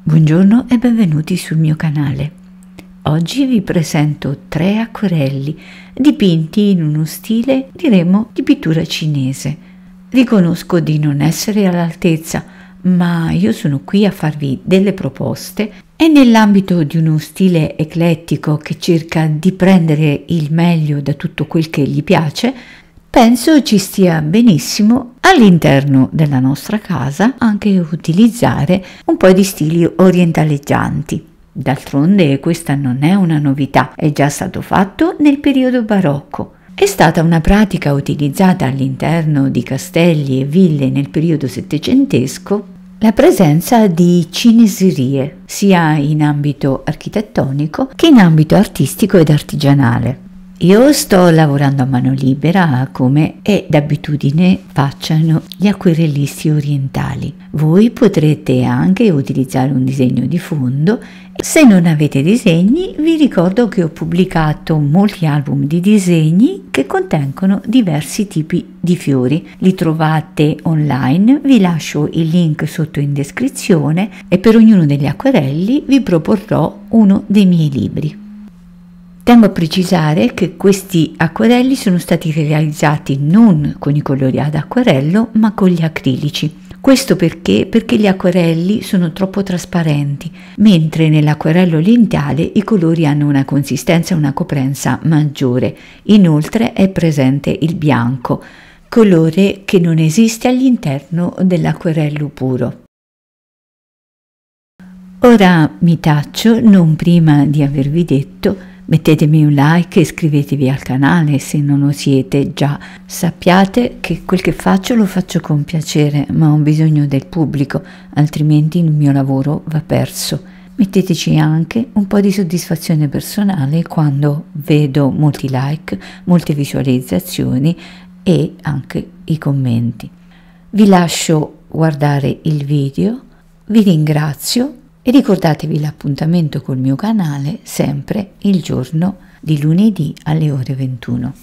Buongiorno e benvenuti sul mio canale. Oggi vi presento 3 acquerelli dipinti in uno stile, diremmo, di pittura cinese. Riconosco di non essere all'altezza, ma io sono qui a farvi delle proposte e nell'ambito di uno stile eclettico che cerca di prendere il meglio da tutto quel che gli piace, penso ci stia benissimo all'interno della nostra casa anche utilizzare un po' di stili orientaleggianti. D'altronde questa non è una novità, è già stato fatto nel periodo barocco. È stata una pratica utilizzata all'interno di castelli e ville nel periodo settecentesco la presenza di cineserie, sia in ambito architettonico che in ambito artistico ed artigianale. Io sto lavorando a mano libera come è d'abitudine facciano gli acquerellisti orientali. Voi potrete anche utilizzare un disegno di fondo. Se non avete disegni, vi ricordo che ho pubblicato molti album di disegni che contengono diversi tipi di fiori. Li trovate online, vi lascio il link sotto in descrizione e per ognuno degli acquerelli vi proporrò uno dei miei libri. Tengo a precisare che questi acquerelli sono stati realizzati non con i colori ad acquerello ma con gli acrilici. Questo perché gli acquerelli sono troppo trasparenti, mentre nell'acquerello lentale i colori hanno una consistenza e una coprenza maggiore. Inoltre è presente il bianco, colore che non esiste all'interno dell'acquerello puro. Ora mi taccio, non prima di avervi detto: mettetemi un like e iscrivetevi al canale se non lo siete già. Sappiate che quel che faccio lo faccio con piacere, ma ho bisogno del pubblico, altrimenti il mio lavoro va perso. Metteteci anche un po' di soddisfazione personale quando vedo molti like, molte visualizzazioni e anche i commenti. Vi lascio guardare il video, vi ringrazio. E ricordatevi l'appuntamento col mio canale sempre il giorno di lunedì alle ore 21.